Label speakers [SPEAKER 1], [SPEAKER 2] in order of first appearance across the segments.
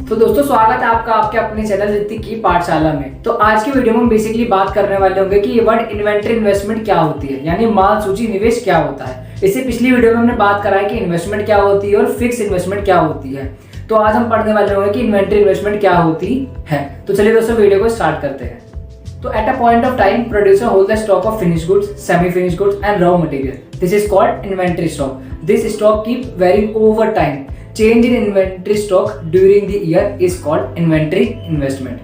[SPEAKER 1] तो दोस्तों स्वागत है आपका आपके अपने चैनल ऋतिक की पाठशाला में। तो आज की वीडियो में हम बेसिकली बात करने वाले होंगे कि ये वर्ड इन्वेंटरी इन्वेस्टमेंट क्या होती है, यानी माल सूची निवेश क्या होता है। इससे पिछली वीडियो में हमने बात करा है कि इन्वेस्टमेंट क्या होती है और फिक्स इन्वेस्टमेंट क्या होती है। तो आज हम पढ़ने वाले होंगे कि इन्वेंटरी इन्वेस्टमेंट क्या होती है। तो चलिए दोस्तों वीडियो को स्टार्ट करते हैं। तो at a point of time, producer hold the stock of finished goods, semi-finished goods, and raw material. This is called inventory stock. This stock keep varying over time. Change in inventory stock during the year is called inventory investment.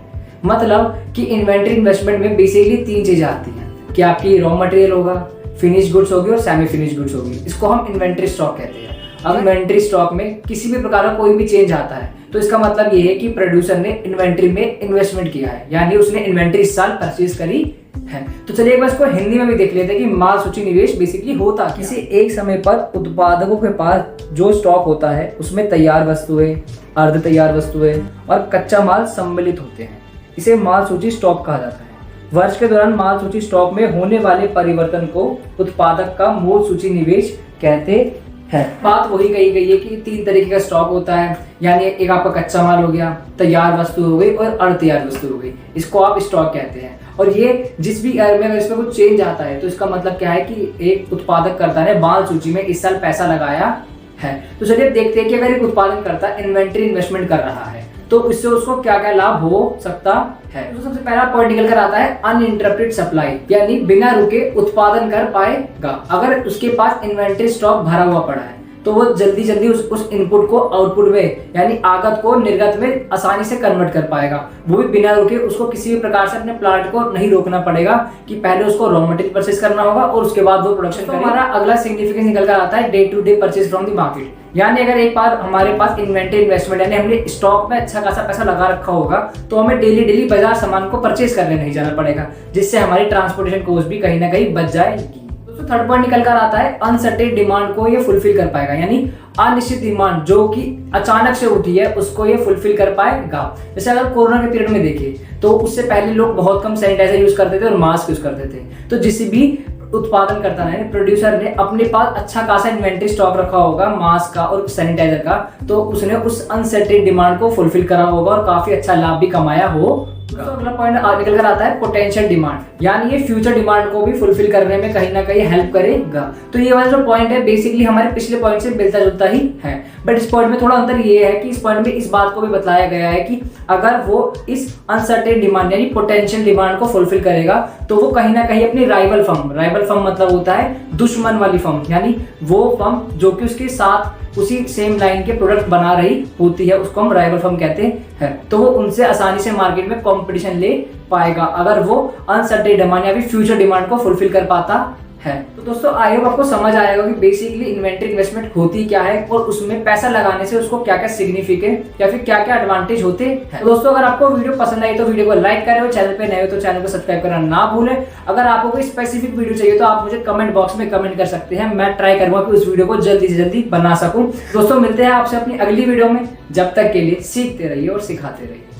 [SPEAKER 1] मतलब कि inventory investment में basically तीन चीजें आती हैं कि आपकी raw material होगा, finished goods होगी और semi-finished goods होगी। इसको हम inventory stock कहते हैं। अब इन्वेंट्री स्टॉक में किसी भी प्रकार का कोई भी चेंज आता है तो इसका मतलब ये है कि प्रोड्यूसर ने इन्वेंट्री में इन्वेस्टमेंट किया है, यानी उसने इन्वेंट्री इस साल परचेज करी है। तो चलिए एक बार इसको हिंदी में भी देख लेते हैं कि माल सूची निवेश बेसिकली होता किसी एक समय पर उत्पादकों के पास जो स्टॉक होता है उसमें तैयार वस्तुएं, अर्ध तैयार वस्तुएं और कच्चा माल सम्मिलित होते हैं। इसे माल सूची स्टॉक कहा जाता है। वर्ष के दौरान माल सूची स्टॉक में होने वाले परिवर्तन को उत्पादक का मूल सूची निवेश कहते है। बात वही कही गई है कि तीन तरीके का स्टॉक होता है, यानी एक आपका कच्चा माल हो गया, तैयार वस्तु हो गई और अर्ध तैयार वस्तु हो गई। इसको आप स्टॉक कहते हैं। और ये जिस भी ईयर में अगर इसमें कुछ चेंज आता है तो इसका मतलब क्या है कि एक उत्पादक कर्ता ने माल सूची में इस साल पैसा लगाया है। तो चलिए देखते हैं कि अगर एक उत्पादन कर्ता इन्वेंट्री इन्वेस्टमेंट कर रहा है तो इससे उसको क्या क्या लाभ हो सकता है। तो सबसे पहला पॉइंट निकल कर आता है अनइंटरप्टेड सप्लाई, यानी बिना रुके उत्पादन कर पाएगा। अगर उसके पास इन्वेंट्री स्टॉक भरा हुआ पड़ा है तो वो जल्दी जल्दी उस इनपुट को आउटपुट में, यानी आगत को निर्गत में आसानी से कन्वर्ट कर पाएगा। वो भी बिना रुके। उसको किसी भी प्रकार से अपने प्लांट को नहीं रोकना पड़ेगा कि पहले उसको रॉ मटेरियल परचेज करना होगा और उसके बाद वो प्रोडक्शन करेगा। हमारा अगला सिग्निफिकेंस निकल कर आता है day to day purchase from the market, यानी अगर एक बार हमारे पास इन्वेंटरी इन्वेस्टमेंट यानी हमने स्टॉक में अच्छा खासा पैसा लगा रखा होगा तो हमें डेली बाजार सामान को परचेज करने नहीं जाना पड़ेगा, जिससे हमारी ट्रांसपोर्टेशन कॉस्ट भी कहीं ना कहीं बच जाएगी। तो थर्ड पॉइंट निकल कर आता है अनसर्टेन डिमांड को ये फुलफिल कर पाएगा, यानी अनिश्चित डिमांड जो कि अचानक से उठी है उसको ये फुलफिल कर पाएगा। जैसे अगर कोरोना के पीरियड में देखें तो उससे पहले लोग बहुत कम सैनिटाइजर यूज करते थे और मास्क यूज करते थे। तो जिस भी उत्पादन करता है प्रोड्यूसर ने अपने पास अच्छा खासा इन्वेंट्री स्टॉक रखा होगा मास्क का और सैनिटाइजर का, तो उसने उस अनसर्टेन डिमांड को फुलफिल करा होगा और काफी अच्छा लाभ भी कमाया हो। तो अगला पॉइंट निकल कर आता है पोटेंशियल डिमांड, यानी ये फ्यूचर डिमांड को भी फुलफिल करने में कहीं ना कहीं हेल्प करेगा। तो ये वाला जो पॉइंट है बेसिकली हमारे पिछले पॉइंट से मिलता जुलता ही है, बट इस पॉइंट में थोड़ा अंतर ये है कि इस पॉइंट में इस बात को भी बताया गया है कि अगर वो इस अनसर्टेन डिमांड यानी पोटेंशियल डिमांड को फुलफिल करेगा तो वो कहीं ना कहीं अपनी राइवल फर्म मतलब होता है दुश्मन वाली फर्म, यानी वो फर्म जो कि उसके साथ उसी सेम लाइन के प्रोडक्ट बना रही होती है उसको हम राइवल फर्म कहते हैं। तो वो उनसे आसानी से मार्केट में कंपटीशन ले पाएगा अगर वो अनसर्टेन डिमांड या फिर फ्यूचर डिमांड को फुलफिल कर पाता है। तो दोस्तों आई होप आपको समझ आएगा कि बेसिकली इन्वेंटरी इन्वेस्टमेंट होती क्या है और उसमें पैसा लगाने से उसको क्या क्या सिग्निफिकेंट या फिर क्या क्या एडवांटेज होते हैं। तो दोस्तों अगर आपको वीडियो पसंद आई तो वीडियो को लाइक करें और चैनल पे नए हो तो चैनल को सब्सक्राइब करना ना भूलें। अगर आपको कोई स्पेसिफिक वीडियो चाहिए तो आप मुझे कमेंट बॉक्स में कमेंट कर सकते हैं, मैं ट्राई करूंगा कि उस वीडियो को जल्दी से जल्दी बना सकूं। दोस्तों मिलते हैं आपसे अपनी अगली वीडियो में, जब तक के लिए सीखते रहिए और सिखाते रहिए।